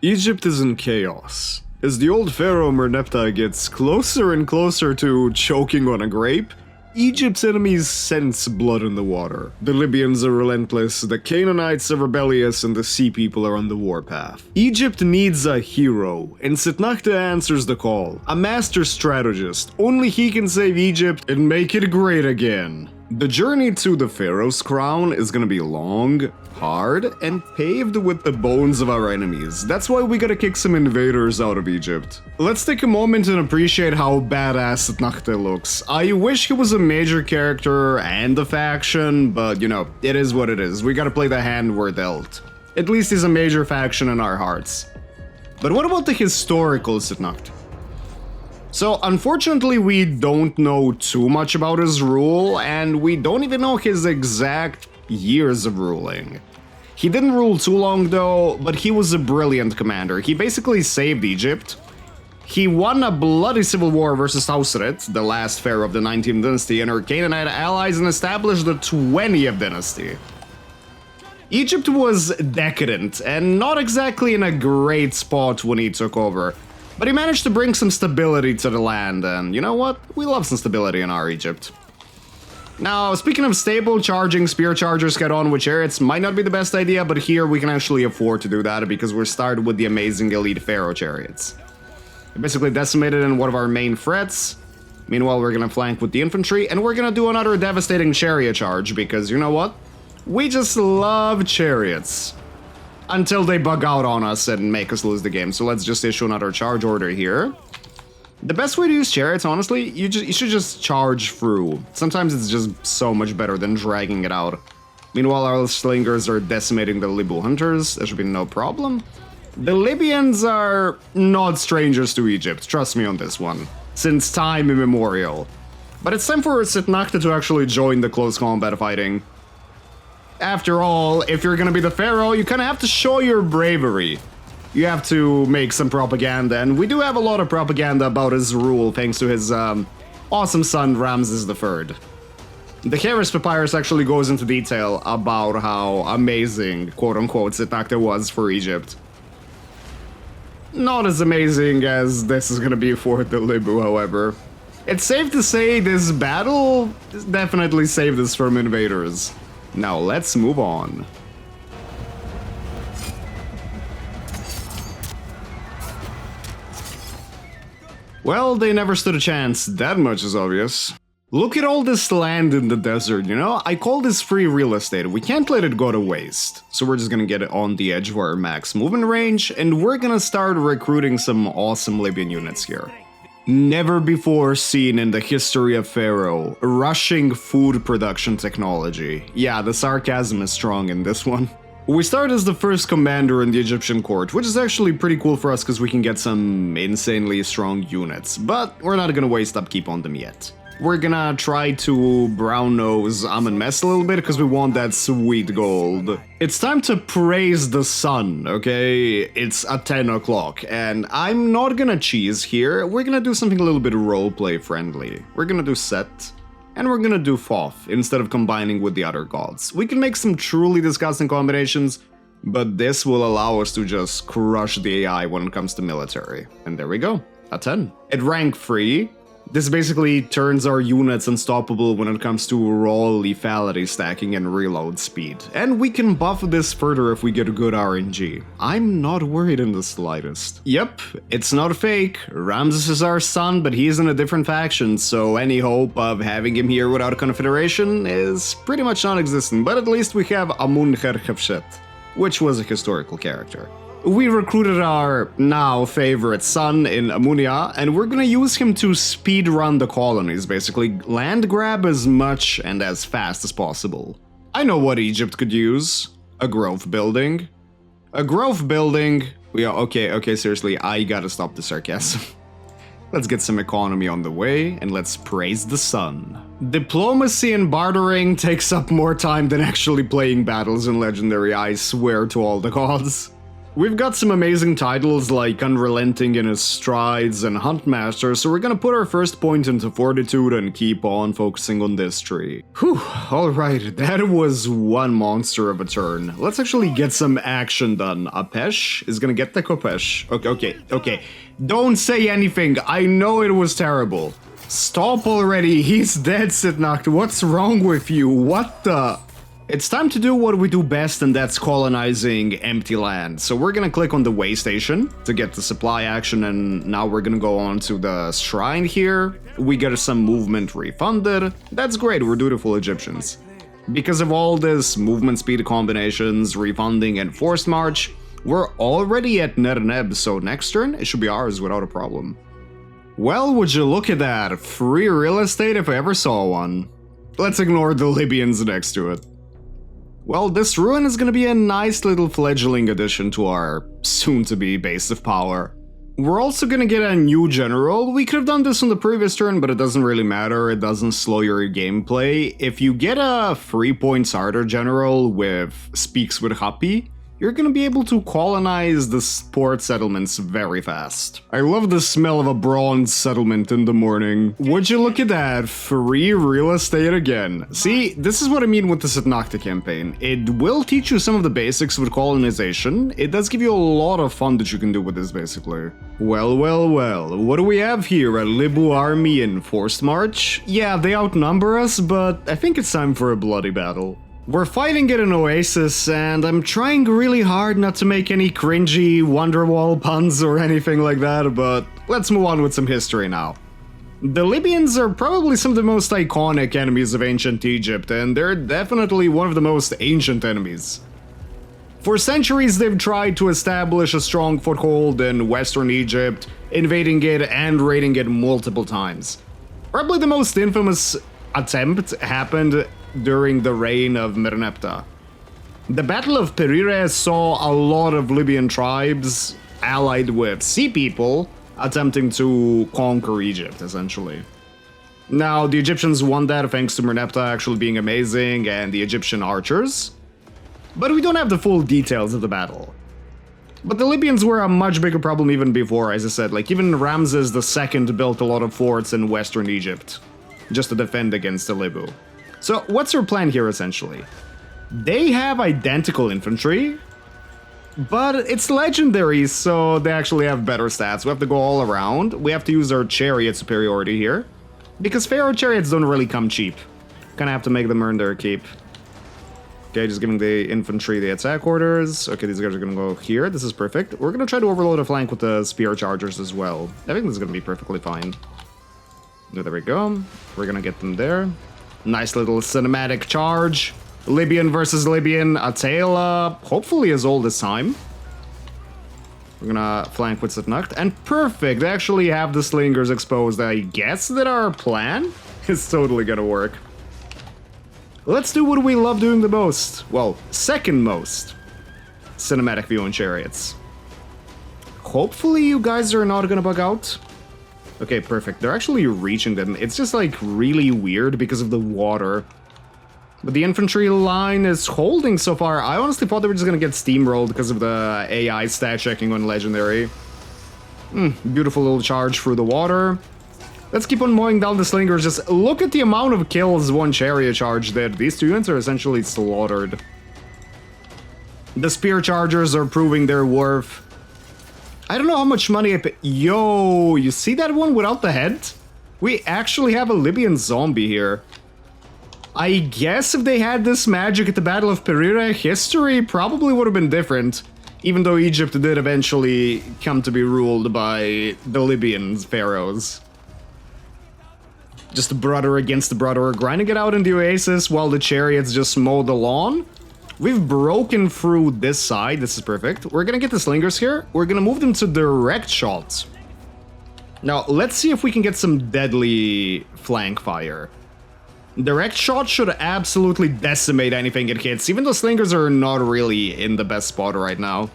Egypt is in chaos. As the old pharaoh Merneptah gets closer and closer to choking on a grape, Egypt's enemies sense blood in the water. The Libyans are relentless, the Canaanites are rebellious, and the sea people are on the warpath. Egypt needs a hero, and SETNAKHTE answers the call. A master strategist, only he can save Egypt and make it great again. The journey to the pharaoh's crown is gonna be long, hard, and paved with the bones of our enemies. That's why we gotta kick some invaders out of Egypt. Let's take a moment and appreciate how badass SETNAKHTE looks. I wish he was a major character and a faction, but you know, it is what it is. We gotta play the hand we're dealt. At least he's a major faction in our hearts. But what about the historical SETNAKHTE? So, unfortunately, we don't know too much about his rule, and we don't even know his exact years of ruling. He didn't rule too long though, but he was a brilliant commander. He basically saved Egypt. He won a bloody civil war versus Tausret, the last pharaoh of the 19th dynasty, and her Canaanite allies, and established the 20th dynasty. Egypt was decadent, and not exactly in a great spot when he took over. But he managed to bring some stability to the land, and you know what? We love some stability in our Egypt. Now, speaking of stable, charging spear chargers get on with chariots might not be the best idea, but here we can actually afford to do that because we're started with the amazing elite pharaoh chariots. They're basically decimated in one of our main threats. Meanwhile, we're gonna flank with the infantry, and we're gonna do another devastating chariot charge because you know what? We just love chariots. Until they bug out on us and make us lose the game. So let's just issue another charge order here. The best way to use chariots, honestly, you should just charge through. Sometimes it's just so much better than dragging it out. Meanwhile, our slingers are decimating the Libu hunters. There should be no problem. The Libyans are not strangers to Egypt, trust me on this one, since time immemorial. But it's time for SETNAKHTE to actually join the close combat fighting. After all, if you're gonna be the pharaoh, you kinda have to show your bravery. You have to make some propaganda, and we do have a lot of propaganda about his rule thanks to his awesome son Ramses III. The Kharis Papyrus actually goes into detail about how amazing, quote-unquote, SETNAKHTE was for Egypt. Not as amazing as this is gonna be for the Libu, however. It's safe to say this battle definitely saved us from invaders. Now let's move on. Well, they never stood a chance, that much is obvious. Look at all this land in the desert, you know? I call this free real estate. We can't let it go to waste. So we're just gonna get it on the edge of our max movement range, and we're gonna start recruiting some awesome Libyan units here. Never before seen in the history of Pharaoh, rushing food production technology. Yeah, the sarcasm is strong in this one. We start as the first commander in the Egyptian court, which is actually pretty cool for us because we can get some insanely strong units, but we're not gonna waste upkeep on them yet. We're gonna try to brown nose Amen-Mes a little bit because we want that sweet gold. It's time to praise the sun, okay? It's at 10 o'clock, and I'm not gonna cheese here. We're gonna do something a little bit roleplay friendly. We're gonna do Set, and we're gonna do Thoth instead of combining with the other gods. We can make some truly disgusting combinations, but this will allow us to just crush the AI when it comes to military. And there we go, a 10. At rank 3, this basically turns our units unstoppable when it comes to raw lethality stacking and reload speed. And we can buff this further if we get good RNG. I'm not worried in the slightest. Yep, it's not fake. Ramses is our son, but he's in a different faction, so any hope of having him here without a confederation is pretty much non-existent. But at least we have Amun-Kher-Khefshet, which was a historical character. We recruited our now favorite son in Amunia, and we're gonna use him to speedrun the colonies, basically land grab as much and as fast as possible. I know what Egypt could use. A growth building. A growth building. Yeah, okay, seriously, I gotta stop the sarcasm. Let's get some economy on the way, and let's praise the sun. Diplomacy and bartering takes up more time than actually playing battles in Legendary, I swear to all the gods. We've got some amazing titles like Unrelenting in His Strides and Huntmaster, so we're gonna put our first point into Fortitude and keep on focusing on this tree. Whew, alright, that was one monster of a turn. Let's actually get some action done. Apesh is gonna get the Kopesh. Okay. Don't say anything, I know it was terrible. Stop already, he's dead, SETNAKHTE. What's wrong with you? What the... It's time to do what we do best, and that's colonizing empty land. So we're gonna click on the way station to get the supply action, and now we're gonna go on to the shrine here. We get some movement refunded. That's great, we're dutiful Egyptians. Because of all this movement speed combinations, refunding, and forced march, we're already at net and ebb, so next turn it should be ours without a problem. Well, would you look at that? Free real estate if I ever saw one. Let's ignore the Libyans next to it. Well, this ruin is gonna be a nice little fledgling addition to our soon-to-be base of power. We're also gonna get a new general. We could have done this on the previous turn, but it doesn't really matter, it doesn't slow your gameplay. If you get a 3-point starter general with Speaks with Happy, you're gonna be able to colonize the port settlements very fast. I love the smell of a bronze settlement in the morning. Would you look at that? Free real estate again. See, this is what I mean with the SETNAKHTE campaign. It will teach you some of the basics with colonization. It does give you a lot of fun that you can do with this, basically. Well, what do we have here? A Libu army in forced march? Yeah, they outnumber us, but I think it's time for a bloody battle. We're fighting at an oasis, and I'm trying really hard not to make any cringy Wonderwall puns or anything like that, but let's move on with some history now. The Libyans are probably some of the most iconic enemies of ancient Egypt, and they're definitely one of the most ancient enemies. For centuries, they've tried to establish a strong foothold in Western Egypt, invading it and raiding it multiple times. Probably the most infamous attempt happened during the reign of Merneptah. The Battle of PHARAOH saw a lot of Libyan tribes allied with sea people attempting to conquer Egypt, essentially. Now, the Egyptians won that thanks to Merneptah actually being amazing and the Egyptian archers, but we don't have the full details of the battle. But the Libyans were a much bigger problem even before, as I said, like even Ramses II built a lot of forts in Western Egypt just to defend against the Libu. So what's our plan here, essentially? They have identical infantry, but it's legendary, so they actually have better stats. We have to go all around. We have to use our chariot superiority here, because Pharaoh chariots don't really come cheap. Kinda have to make them earn their keep. Okay, just giving the infantry the attack orders. Okay, these guys are gonna go here. This is perfect. We're gonna try to overload a flank with the spear chargers as well. I think this is gonna be perfectly fine. There we go. We're gonna get them there. Nice little cinematic charge. Libyan versus Libyan. A tale, hopefully as old as time. We're gonna flank with SETNAKHTE. And perfect! They actually have the slingers exposed. I guess that our plan is totally gonna work. Let's do what we love doing the most. Well, second most. Cinematic view on chariots. Hopefully you guys are not gonna bug out. Okay, perfect. They're actually reaching them. It's just, like, really weird because of the water. But the infantry line is holding so far. I honestly thought they were just gonna get steamrolled because of the AI stat checking on Legendary. Beautiful little charge through the water. Let's keep on mowing down the slingers. Just look at the amount of kills one chariot charge did. These two units are essentially slaughtered. The spear chargers are proving their worth. I don't know how much money I pay. Yo, you see that one without the head? We actually have a Libyan zombie here. I guess if they had this magic at the Battle of PHARAOH, history probably would have been different. Even though Egypt did eventually come to be ruled by the Libyan pharaohs. Just brother against brother, grinding it out in the oasis while the chariots just mow the lawn. We've broken through this side. This is perfect. We're gonna get the slingers here. We're gonna move them to direct shots. Now, let's see if we can get some deadly flank fire. Direct shot should absolutely decimate anything it hits, even though slingers are not really in the best spot right now.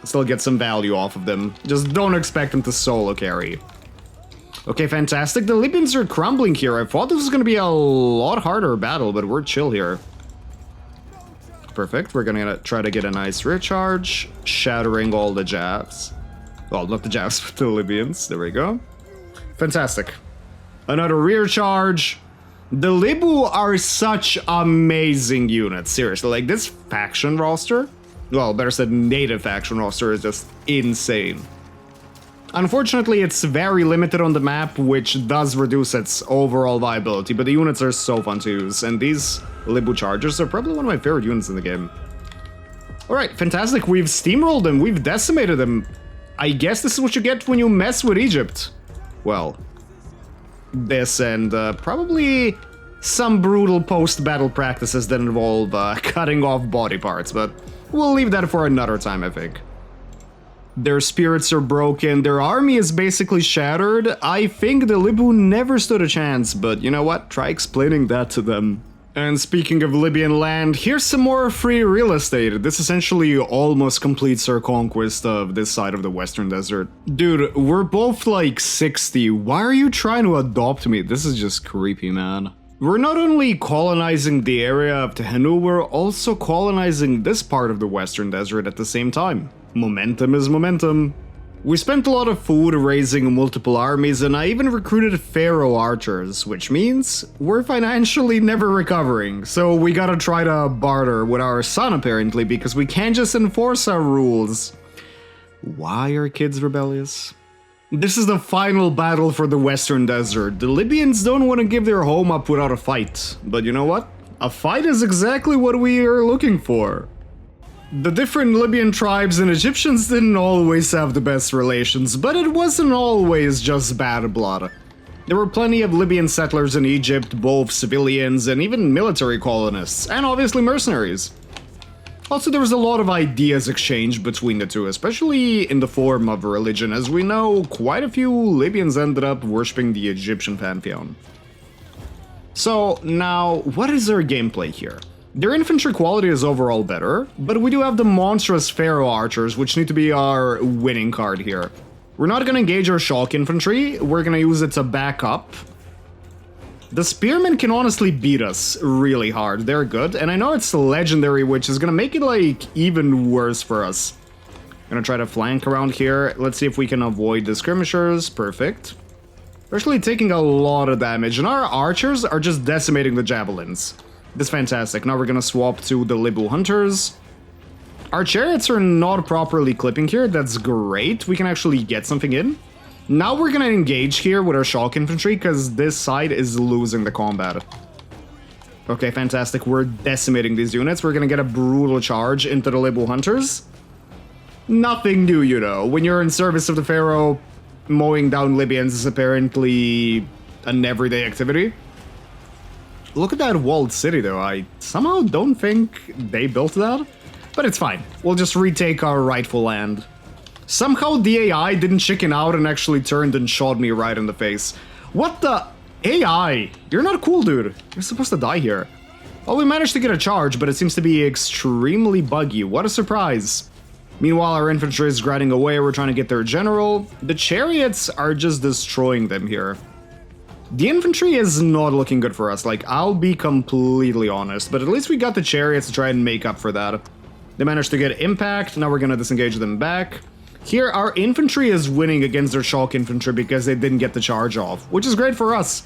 Still get some value off of them. Just don't expect them to solo carry. Okay, fantastic. The Libyans are crumbling here. I thought this was gonna be a lot harder battle, but we're chill here. Perfect. We're gonna try to get a nice rear charge, shattering all the jabs. Well, not the jabs, but the Libyans. There we go. Fantastic. Another rear charge. The Libu are such amazing units. Seriously, like this faction roster, well, better said native faction roster is just insane. Unfortunately, it's very limited on the map, which does reduce its overall viability, but the units are so fun to use, and these Libu Chargers are probably one of my favorite units in the game. Alright, fantastic, we've steamrolled them, we've decimated them. I guess this is what you get when you mess with Egypt. Well, this and probably some brutal post-battle practices that involve cutting off body parts, but we'll leave that for another time, I think. Their spirits are broken, their army is basically shattered. I think the Libu never stood a chance, but you know what? Try explaining that to them. And speaking of Libyan land, here's some more free real estate. This essentially almost completes our conquest of this side of the Western Desert. Dude, we're both like 60. Why are you trying to adopt me? This is just creepy, man. We're not only colonizing the area of Tehenu, we're also colonizing this part of the Western Desert at the same time. Momentum is momentum. We spent a lot of food raising multiple armies, and I even recruited PHARAOH archers, which means we're financially never recovering, so we gotta try to barter with our son apparently, because we can't just enforce our rules. Why are kids rebellious? This is the final battle for the Western Desert. The Libyans don't want to give their home up without a fight, but you know what? A fight is exactly what we are looking for. The different Libyan tribes and Egyptians didn't always have the best relations, but it wasn't always just bad blood. There were plenty of Libyan settlers in Egypt, both civilians and even military colonists, and obviously mercenaries. Also, there was a lot of ideas exchanged between the two, especially in the form of religion, as we know quite a few Libyans ended up worshipping the Egyptian pantheon. So, now, what is our gameplay here? Their infantry quality is overall better, but we do have the monstrous PHARAOH archers, which need to be our winning card here. We're not gonna engage our shock infantry, we're gonna use it to back up. The spearmen can honestly beat us really hard, they're good, and I know it's legendary, which is gonna make it like even worse for us. Gonna try to flank around here, let's see if we can avoid the skirmishers, perfect. We're actually taking a lot of damage, and our archers are just decimating the javelins. This is fantastic. Now we're gonna swap to the Libu hunters. Our chariots are not properly clipping here, that's great, we can actually get something in. Now we're gonna engage here with our shock infantry, because this side is losing the combat. Okay, fantastic, we're decimating these units, we're gonna get a brutal charge into the Libu hunters. Nothing new, you know, when you're in service of the PHARAOH, mowing down Libyans is apparently an everyday activity. Look at that walled city though, I somehow don't think they built that, but it's fine, we'll just retake our rightful land. Somehow the AI didn't chicken out and actually turned and shot me right in the face. What the? AI! You're not cool, dude. You're supposed to die here. Well, we managed to get a charge, but it seems to be extremely buggy. What a surprise. Meanwhile, our infantry is grinding away, we're trying to get their general. The chariots are just destroying them here. The infantry is not looking good for us, like, I'll be completely honest, but at least we got the chariots to try and make up for that. They managed to get impact, now we're gonna disengage them back. Here, our infantry is winning against their shock infantry because they didn't get the charge off, which is great for us.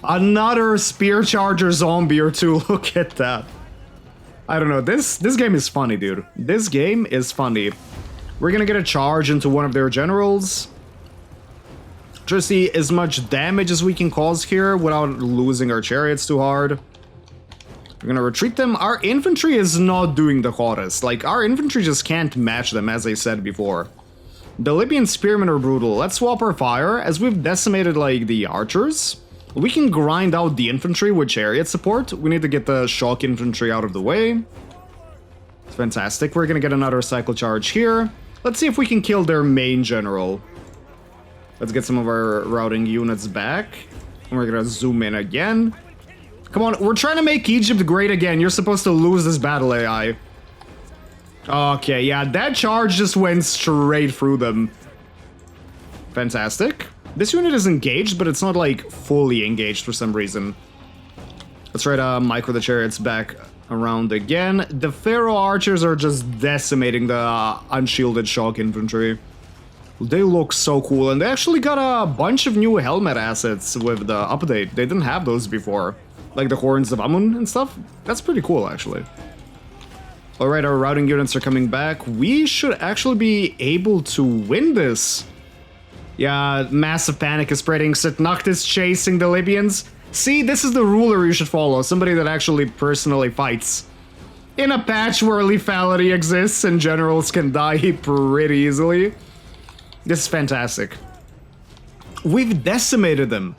Another spear charger zombie or two, look at that. I don't know, this game is funny, dude. This game is funny. We're gonna get a charge into one of their generals. Try to see as much damage as we can cause here without losing our chariots too hard. We're gonna retreat them. Our infantry is not doing the hottest. Like, our infantry just can't match them, as I said before. The Libyan spearmen are brutal. Let's swap our fire. As we've decimated, like, the archers, we can grind out the infantry with chariot support. We need to get the shock infantry out of the way. It's fantastic. We're gonna get another cycle charge here. Let's see if we can kill their main general. Let's get some of our routing units back. And we're gonna zoom in again. Come on, we're trying to make Egypt great again. You're supposed to lose this battle, AI. Okay, yeah, that charge just went straight through them. Fantastic. This unit is engaged, but it's not, like, fully engaged for some reason. Let's try to micro the chariots back around again. The Pharaoh archers are just decimating the unshielded shock infantry. They look so cool, and they actually got a bunch of new helmet assets with the update. They didn't have those before. Like the horns of Amun and stuff. That's pretty cool, actually. Alright, our routing units are coming back. We should actually be able to win this. Yeah, massive panic is spreading. SETNAKHTE is chasing the Libyans. See, this is the ruler you should follow. Somebody that actually personally fights. In a patch where lethality exists and generals can die pretty easily. This is fantastic. We've decimated them.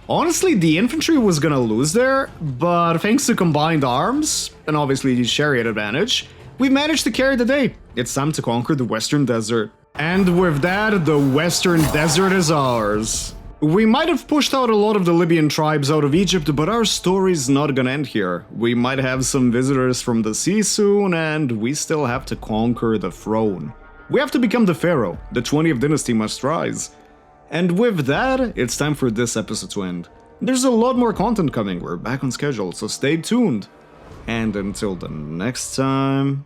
Honestly, the infantry was gonna lose there, but thanks to combined arms, and obviously the chariot advantage, we managed to carry the day. It's time to conquer the Western Desert. And with that, the Western Desert is ours. We might have pushed out a lot of the Libyan tribes out of Egypt, but our story's not gonna end here. We might have some visitors from the sea soon, and we still have to conquer the throne. We have to become the pharaoh. The 20th dynasty must rise. And with that, it's time for this episode to end. There's a lot more content coming, we're back on schedule, so stay tuned. And until the next time...